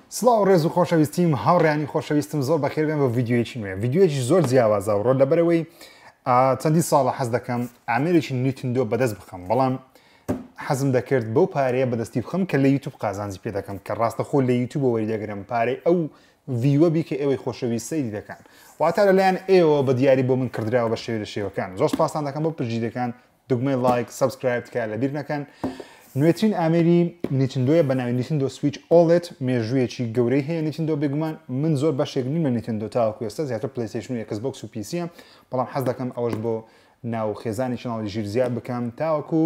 سڵاو ڕێز و خۆشەویستیم هاوڕێیانی خۆشەویستم زۆر بەخێربێن بە ڤیددیوەیەکی نوێ ڤیددیوەیەکی زۆر جیاوازە و ڕۆ لەبەرەوەی چەندی ساڵە حەز دەکەم ئامێرێکی نیتندۆ بەدەست بخەم بەڵام حەزم دەکرد بەو پارەیە بەدەستی بخەم کە لە یوتیوب قازانجی پێ دەکەم کە ڕاستەخۆ لە یوتیوب وەری دەگرم پارەی ئەو ڤیوە بیکە ئێوەی خۆشەویست سەیری دەکەن واتە لەلایەن ئێوە بە دیاری بۆ من کردراوە بە شێوە لە شێوەکان زۆر سپاسان دەکەم بۆ پشگیرەکان دوگمەی لایک سابسکرایب تکە لەبیر نەکەن نوێترین ئامێری نیتندۆیە بە ناوی نیتندۆ سویچ ئۆڵێت مێژوویەکی گەورەی هەیە نیتندۆ بێگومان من زۆر بەشێک نیمە نیتندۆ تاوەکو ئێستا زیاتر پلەیستیشن و ئەکسبۆکس و پیسیە بەڵام حەز دەکەم ئەوەش بۆ ناو خێزانی چناڵی ژیر زیاد بکەم تاوەکو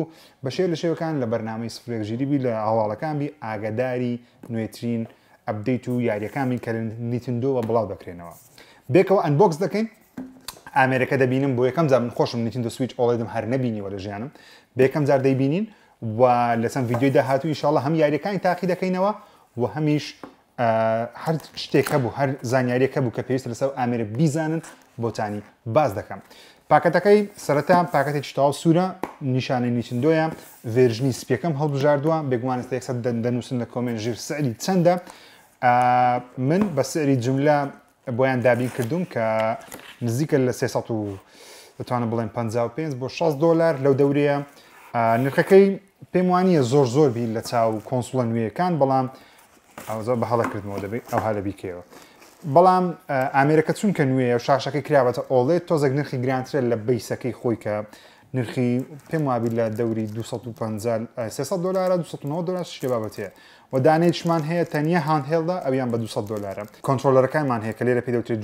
بەشێر لە شێوەکان لە بەرنامەی سفرێک ژیریبی لە هەواڵەکانبی ئاگاداری نوێترین ئەپدەیت و یاریەکانبی کە نیتندۆوە بڵاو دەکرێنەوە بێکەوە ئەنبۆکس دەکەین ئامێرەکە دەبینم بۆ یەکەم جار من خۆشم نیتندۆ سویچ ئۆڵێدم هەر نەبینیوە لە ژیانم بێکەم جار دەیبینین و لە چەند ڤیدیۆی داهاتوو ئینشاڵڵا هەم یاریەکانی تاقی دەکەینەوە و هەمیش هەر شتێک هەبوو هەر زانیاریەکە بوو کە پێویستە لەسەر ئامێرە بیزانن بۆتانی باز دەکەم پاکەتەکەی سەرەتا پاکەتێکی تاو سوورە نیشانەی نیتندۆیە ڤێرژنی سپیەکەم هەڵبژاردووە بێگومانستا یەکسەر دەنووسن لە کۆمنت ژیر سعری چەندە من بە سعری جملە بۆیان دابین کردوم کە نزیکە لە 300 دەتوانم بڵێن 55 بۆ 6 دلار لەو دەورەیە نرخەکەی پێم وانییە زۆر بی لە چاو کۆنسڵە نوێیەکان بەڵام زۆر بە هەڵەکردنەوە دەبێت ئەو هەلە بیکەوە بەڵام ئامێرەکە چونکە نوێیە و شاشەکەی کرابەتە ئۆڵێت تۆزێک نرخی گرانترە لە بیسەکەی خۆی کە نرخی پێم وابی لە دەوری 300 دلار 290 دلار شتێ بابەتەیە و دانێکشمان هەیە تەنیا هاندهێڵدا ئەویان بە 200 دلارە کۆنترۆلەرەکانمان هەیە کە لێرە پێ دەوترێت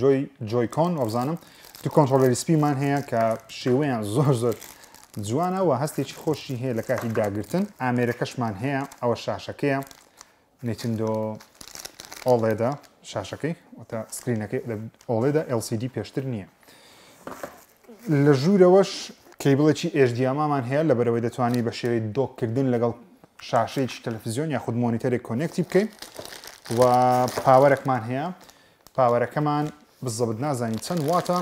جۆیکۆن وەبزانم تو کۆنترۆلەری سپیمان هەیە کە شێوەیان زۆر جوانە و هەستێکی خۆشی هەیە لە کاتی داگرتن ئامێرەکەشمان هەیە ئەوە شاشەکەیە نیتندۆ ئۆڵێدا شاشەکەی وتە سکرینەکەی ئۆڵێدا LCD پێشتر نییە لە ژوورەوەش کەیبڵێکی HDMI-مان هەیە لە بەرەوەی دەتوانانی بە شێوەی دۆکردن لەگەڵ شاشەیەکی تەلەڤیزیۆن یاخود مۆنیتەرێک کۆنێکتی بکەیت و پاوەرێکمان هەیە پاوەرەکەمان بزەبت نازانی چەند واتە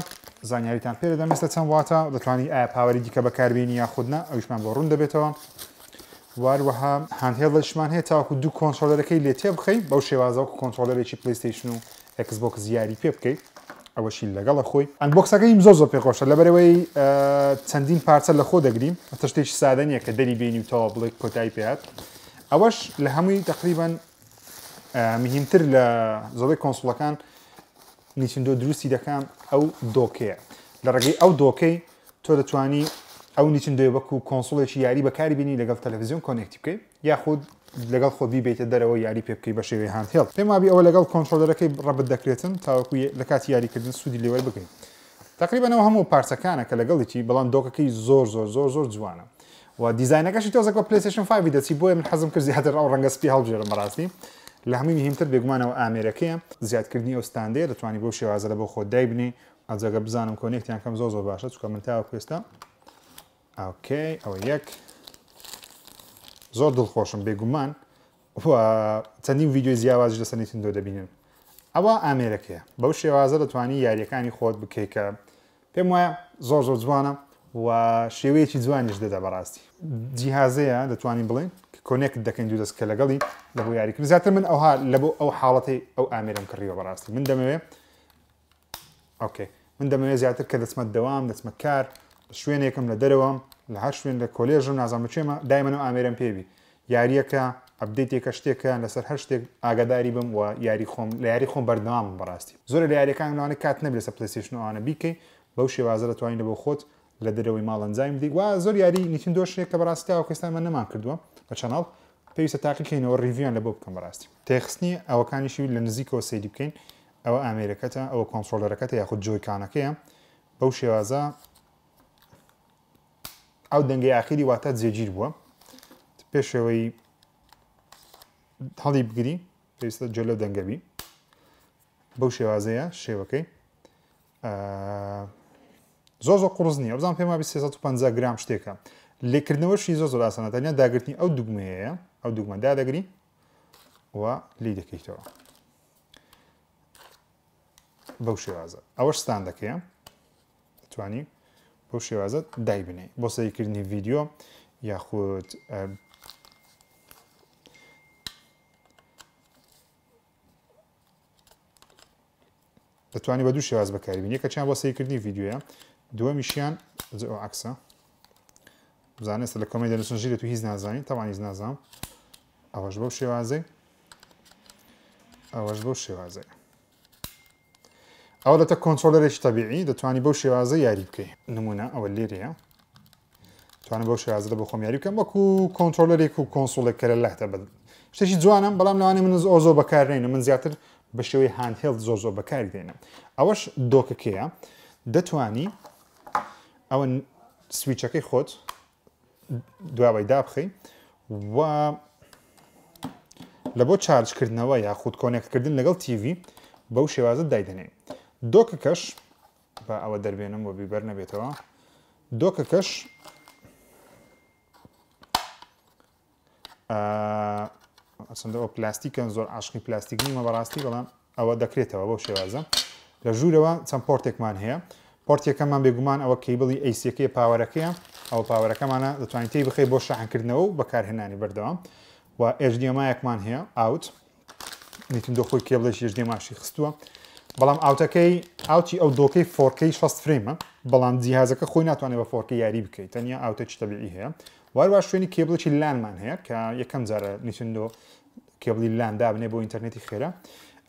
زانیاریتان پێ دەمێستە چەند واتە دەتوانانی ئایا پاوەری دیکە بەکاربیێنی یاخودنا ئەویشمان بۆ ڕوون دەبێتەوە واروەها هاندهێڵدەشمان هەیە تاوەکو دوو کۆنترۆلەرەکەی لێ تێ بخەیت بەو شێوازەوەکو کۆنترۆلەرێکی پلەیستیشن و ئەکسبۆکس یاری پێ بکەیت ئەوەشی لەگەڵە خۆی ئەنبۆکسەکەیم زۆر پێخۆشە لەبەرەوەی چەندین پارچە لە خۆ دەگریم ئەتە شتێکی سادە نییە کە دەری بینی و تەوا بڵێ کۆتایی پێهات ئەوەش لە هەمووی تقریبان مهمتر لە زۆڵی کۆنسڵەکان نیتندۆ دروستی دەکەم ئەو دۆکەیە لە ڕێگەی ئەو دۆکەی تۆ دەتوانی ئەو نیتندۆی وەکو کۆنسڵێکی یاری بەکاری بینی لەگەڵ تەلەڤیزیۆن کۆنێکتی بکەیت یاخود لەگەڵ خۆبی بێتە دەرەوە یاری پێ بکەی بە شێوەی هاندهێڵد پێم وابی ئەوە لەگەڵ کۆنترۆلەرەکەی ڕەبت دەکرێتن تاوەکو لە کاتی یاریکردن سوودی لێوەر بکەیت تقریبانەوە هەموو پارچەکانە کە لەگەڵیتی بەڵام دۆکەکەی زۆر جوانە و دیزاینەکەشی تۆزەکە پلەیستیشن 5 دەچی بۆیە من حەزم کرد زیاتر ئەو ڕەنگە سپی هەڵبژێرم بەڕاستی لە هەمووی مهمتر بێگومانەوە ئامێرەکەیە زیادکردنی ئەو ستاندەیە دەتوانانی بۆ شێوازە لە بۆ خۆت دایبنی ئەجەگە بزانم کۆنێکتیان کەم زۆر باشە چونکە من تاوەکو ئێستا ئۆکەی ئەوە یەک زۆر دڵخۆشم بێگومان چەندین ڤیدیۆی زیاوازی لەسەر نیتندۆ دەبینن ئەوە ئامێرەکەیە بەو شێوازە دەتوانی یاریەکانی خۆت بکەیت کە پێم وایە زۆر جوانە و شێوەیەکی جوانیش دەدا بەڕاستی جیهازەیە دەتوانین بڵێن کۆنێکت دەکەین دوو دەست کە لەگەڵی لە بۆ یاریکرد زیاتر من ئەوها لە بۆ ئەو حاڵەتی ئەو ئامێرم کڕیوە بەڕاستی من دەمەوێت ئۆکەی من دەمەوێت زیاتر کە دەچمە دەوام دەچمە کار شوێنێکم لە دەرەوەم لە هەر شوێن لە کۆلێژم نازانم بچێمە دایمەنەوە ئامێرم پێبی یاریەکە ئەپدەیتێکە شتێکە لەسەر هەر شتێک ئاگاداری بم و لە یاری خۆم بەردەوامم بەڕاستی زۆر لە یاریەکان لەوانە کات نەبێت لەسەر پلەیستیشنەوەوانە بیکەی بەو شێوازە دەتوانین لە بۆ خۆت لە دەرەوەی ماڵ ئەنجام بدەیت وا زۆر یاری نیتندۆ شتێک کە بەڕاستی تاوەکو ئێستا من نەمان کردووە بە چەناڵ پێویستە تاقیکەینەوە ڕیڤیان لە بۆ بکەم بەڕاستی تێخستنی ئەوەکانیشی لە نزیکەوە سەیری بکەین ئەوە ئامێرەکەتە ئەوە کۆنترۆلەرەکەتە یاخود جۆیکانەکەیە بەو شێوازە ئەو دەنگی ئاخیری واتە جێگیر بووە پێشەوەی هەڵی بگری پێویستە جلو دەنگەبی بەو شێوازەیە شێوەکەی زۆر قوڕز نییە بزان پێم وابی 350 گرام شتێکە لێکردنەوەشی زۆر ئاسانە تەنیا داگرتنی ئەو دوگمەیە ئەو دوگمە دادەگری و لی دەکەیتەوە بەو شێوازە ئەوەش ستاندەکەیە دەتوانی بەو شێوازە دایبنێ بۆ سەیرکردنی ڤیدیۆ یاخود دەتوانانی بە دوو شێواز بەکاربین یەکەچیان بۆ سەیرکردنی ڤیددیوە دووەمیشیان عکسە بزانێت لە کۆمەی دەنووسنژیرە تو هیچ نازانی تاوان هیچ نازانم ئەوەش بەو شێوازەی ئەوەش بەو شێوازەیە ئەو دەتە کۆنتترۆلەرێکی تەبیعی دەتوانانی بەو شێوازە یاری بکەیت نمونە ئەوە لێرەیە توانم بەو شێوازە بۆ خۆم یاری بکەم وەکو کۆنتترۆلەرێک و کۆنسۆڵێک کەرە لەتە بە شتێکی جوانم بەڵام لەوانێ من زۆ بەکارێنە من زیاتر بە شێوەی هاندهێڵد زۆر بەکاری دێنم ئەوەش دۆکەکەیە دەتوانی ئەوە سویچەکەی خۆت دواوای دابخەی و لە بۆ چارجکردنەوە یاخود کۆنێکتکردن لەگەڵ تیڤ بەو شێوازە دایدنێ دۆکەکەش بە ئەوە دەربێنم بۆ بیبەر نەبێتەوە دۆکەکەش ئەچەندە ئەو پلاستیکەن زۆر عاشقی پلاستیک نیمە بەڕاستی بەڵام ئەوە دەکرێتەوە بەو شێوازە لە ژوورەوە چەند پۆرتێکمان هەیە پۆرتێکەکەمان بێگومان ئەوە کەیبڵی ئەیسیەکەی پاوەرەکەیە ئەو پاوەرەکەمانە دەتوانین تی بخەی بۆ شەحنکردنەوە و بەکارهێنانی بەردەوام و HDMI-یەکمان هەیە ئاوت نیتون دۆخۆی کێبڵێکی HDMI-شی خستووە بەڵام ئاوتەکەی ئاوتی ئەو دۆکەی 4K 60 فرێمە بەڵام جیهازەکە خۆی ناتوانێت بە 4K یاری بکەیت تەنیا ئاوتەکی تەبیعی هەیە واروا شوێنی کێبڵێکی لانمان هەیە کە یەکەم جارە نیتوندۆ کێبڵی لان دابنێ بۆ ئینتەرنێتی خێرا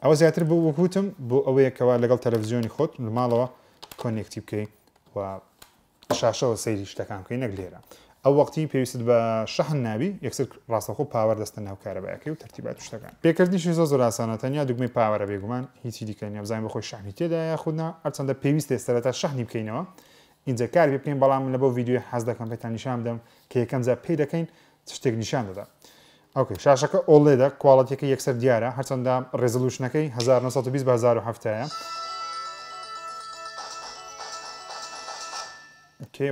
ئەوە زیاتر بۆ وەکوتم بۆ ئەوەیەکەوە لەگەڵ تەلەڤیزیۆنی خۆت لە ماڵەوە کۆنێکتی بکەیت و شاشەوە سەیری شتەکان بکەی نەک لێرە ئەو وەختی پێویست بە شەحن نابی یەکسەر ڕاستەخۆ پاوەەر دەستە ناو کارەبایەکەی و تەرتیبات شتەکان پێکردنیشی زۆر ئاسانە تەنیا دوگمەی پاوەرە بێگومان هیچی دیکە نیە بزانین بەخۆی شەحنی تێدا یاخودنا هەرچەندە پێویستە ئێستاتا شەحنی بکەینەوە اینجا کار پێ بکەین بەڵام لە بۆ ڤیددیۆی حەز دەکەم پێتان نیشان بدەم کە یەکەم جار پێی دەکەین شتێک نیشان دەدا ئۆکەی شاشەکە ئۆڵێدا کواڵەتیەکە یەکسەر دیارە هەرچەندە ڕێزلوشنەکەی 1920 بە 1970ە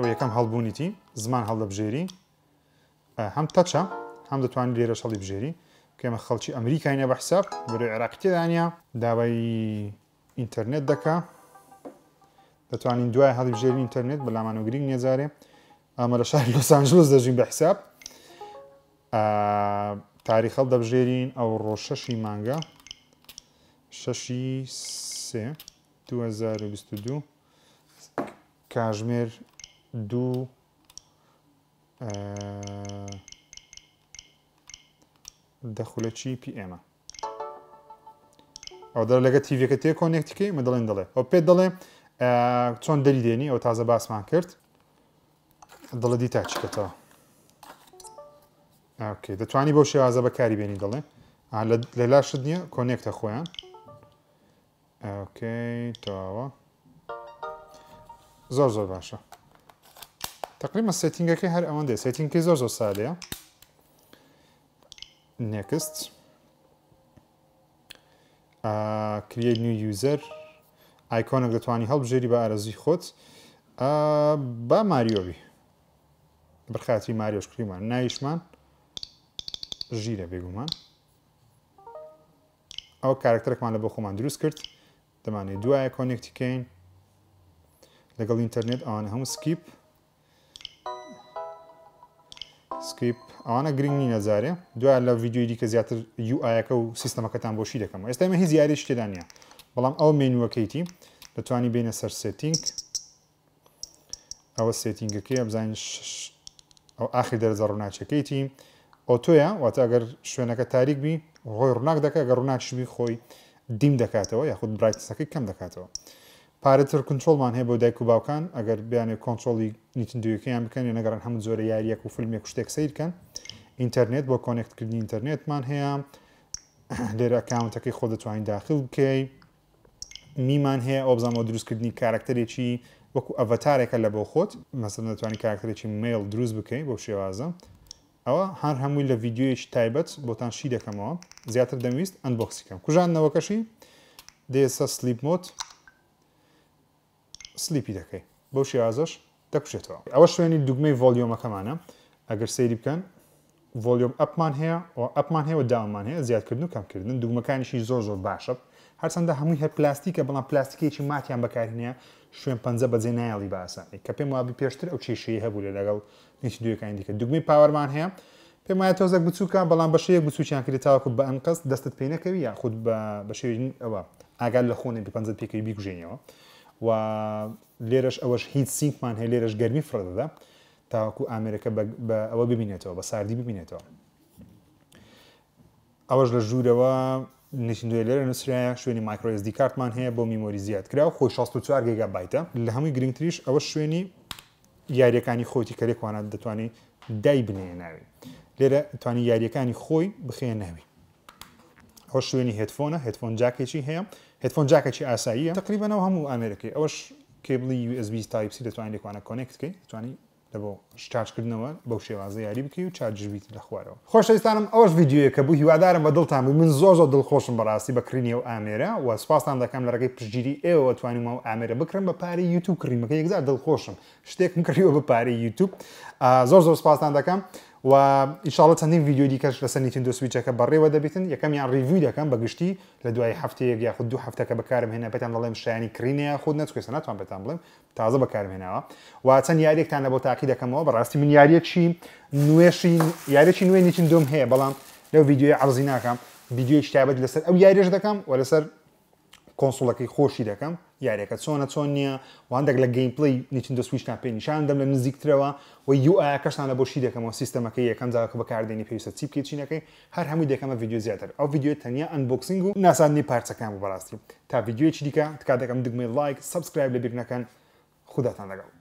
و یەکەم هەڵبوونیتی زمان هەڵدەبژێری هەم تەچە هەم دەتوانین لێرە شەڵی بژێری کەمە خەڵکی ئەمریکاینە بە حساب بەروی عێراقی تێدانە داوای ئینتەرنێت دەکا دەتوانین دوای هەڵی بژێری ئینتەرنێت بەلامان و گرنگ نێجارێ ئەمە لە شاری لۆس ئانجلس دەژین بە حساب تاریخ هەڵدەبژێرین ئەو ڕۆژ 6 مانگە 6 2022 کاژمێر 2 دەخولەکی PM ئەو دەر لەگە تیڤەکە تێ کۆنێکتیکەی مە دەڵێن دەڵێ ئەو پێت دەڵێ چۆن دەری دێنی ئەو تازە باسمان کرد دەڵە دی تاچکەتەوە دەتوانی بۆ شێوازە بەکاری بێنی دەڵێ لە لاشت نییە کۆنێکتە خۆیان تەواوە زۆر باشە تقریبا سێتینگەکەی هەر ئەوەندەیە سێتینگەکەی زۆر سادەیە نێکست کریێت نیو یوزەر ئایکۆنێک دەتوانی هەڵبژێری بە ئارەزوی خۆت با ماریۆبی بەرخاتری ماریۆش کریمان ناویشمان ژیرە بێگومان ئەو کارکتەرێکمان لە بۆ خۆمان دروست کرد دەمانێت دوایە کۆنێکتیکەین لەگەڵ ئینتەرنێت ئەوانە هەموو سکیپ ئەوانە گرنگی نەجارێ دوای لە ڤیددیۆی دیکە زیاتر UIەکە و سیستەمەکەتان بۆ شی دەکەمەوە ئێستا ئێمە هیچ یاری شتێدا نییە بەڵام ئەو مێنووەکەیتی دەتوانی بینە سەر سێتینگ ئەوە سێتینگەکەی بزانین ئەو ئاخری دەرەجە ڕووناچەکەیتی ئۆتۆیە واتە ئەگەر شوێنەکە تاریک بی خۆی ڕووناک دەکات ئەگەر ڕووناکشبی خۆی دیم دەکاتەوە یاخود برایتنسەکەی کەم دەکاتەوە پارەتر کنترۆلمان هەیە بۆ دایک و باوکان ئەگەر بیانێ کۆنتترۆلی نیتندویەکەیان بکەن نەگەڕن هەموو زۆرە یاریەک و فیلمێک شتێک سیرکەن ئینتەرنێت بۆ کۆنێکتکردنی ئینتەرنێتمان هەیە لێرە ئەکاونتەکەی خۆ دەتوانین داخل بکەیت میمان هەیە ئەو بزانەوە دروستکردنی کارکتەرێکی وەکو ئەڤەتارێکە لە بۆ خۆت مەسەڵەن دەتوانین کارکتەرێکی میل دروست بکەیت بۆ شێوازە ئەوە هەر هەمووی لە ڤیددیۆیەکی تایبەت بۆتان شی دەکەمەوە زیاتر دەمویست ئەنبۆکسیکەم کوژانەوەکەشی دێسە سلیپ مۆت سلیپی دەکەی بۆ شێوازەش دەکوشێتەوە ئەوە شوێنی دوگمەی ڤۆلیۆمەکەمانە ئەگەر سەیری بکەن ڤۆلیۆم ئەپمان هەیە ئەپمان هەیە و داومان هەیە زیادکردن و کەمکردن دوگمەکانیشی زۆر باشە هەرچەندە هەمووی هەر پلاستیکە بەڵام پلاستیکێکی ماتیان بەکارهێنە شوێن پەنجە بەجێ نایڵی باسانی کە پێم وابی پێشتر ئەو کێشەیە هەبوو لە لەگەڵ نیتندویەکانی دیکە دوگمەی پاوەرمان هەیە پێم وایە تۆزێک بچووکە بەڵام بە شێوەیەک بچووکیان کردێتاوەکو بە ئەنقەس دەستت پێ نەکەوی یاخود بە شێوەی ئەوە ئاگال لە خۆنێ بپەنجەت پێکەوی بیکوژێنەوە و لێرەش ئەوەش هیچ سینکمان هەیە لێرەش گەرمی فرەدەدا تاوەکو ئامێرەکە بە ئەوە ببینێتەوە بە ساردی ببینێتەوە ئەوەش لە ژوورەوە نشندوێ لێرە نووسرایە شوێنی مایکرۆ SD کارتمان هەیە بۆ میمۆری زیاد کرا و خۆی 64 گیگابایتە لە هەمووی گرنگتریش ئەوە شوێنی یاریەکانی خۆتی کەرێکوانە دەتوانێت دای بنێ ناوی لێرە توانی یاریەکانی خۆی بخێنە ناوی ئەوە شوێنی هێدفۆنە هێدفۆن جاکێکی هەیە هێدفۆن جاکێکی ئاساییە تقریبانەوە هەموو ئامێرەکەی ئەوەش کێبڵی USB Type-C دەتوانێت لێکوانە کۆنێکتکەی دەتوانی لە بۆ شارژکردنەوە بەو شێوازە یاری بکەی و چارجبییت لە خوارەوە خۆشەویستانم ئەوەش ڤیددیوەیە کە بوو هیوادارم بە دڵتان بوو من زۆر دڵخۆشم بەڕاستی بەکرینی و ئامێرە و سپاسان دەکەم لە ڕێگەی پشتگیری ئێوە توانیمەوە ئامێرە بکڕم بە پارەی یوتیوب کڕیمەکە یەکزار دڵخۆشم شتێکم کردیوە بە پارەی یوتیوب زۆر سپاسان دەکەم و ئینشاڵڵە چەندین ڤیدیۆ دیکەش لەسەر نیتندۆ سویچەکە بەڕێوە دەبێتن یەکەمیان ریڤیو دەکەم بەگشتی لە دوای هەفتەیەک یاخود 2 هەفتەکە بەکارم هێنا پێتان دەڵێم شایانی کڕینەیە خود نەچکوێسە ناتوان پێتان بڵێم تازە بەکارم هێناوە و چەند یاریێکتان لە بۆ تاقی دەکەمەوە بەڕاستی من یاریێکی نوێ نیتندۆم هەیە بەڵام لەو ڤیدیۆی عەرزی ناکەم ڤیدیۆی تایبەت لەسەر ئەو یاریش دەکەم و لەسەر کۆنسۆڵەکەی خۆشی دەکەم یاریەکە چۆن نییە و هەندێک لە گەیمپڵی نیتندۆ سویچتان پێ نیشان دەم لە نزیکترەوە و UIەکەشتان لە بۆشی دەکەمەوە سیستەمەکەی یەکەم جاکە بەکاردێنی پێویستە چی بکەیت چینەکەی هەر هەمووی دەکەمە ڤیدیۆ زیاتر ئەو ڤیدیۆ تەنیا ئەنبۆکسینگ و ناساندنی پارچەکان و بەڕاستی تا ڤیدیۆیەکی دیکە تکات دەکەم دگمەی لایک سبسکرایب لەبیر نەکەن خوداتان لەگەڵ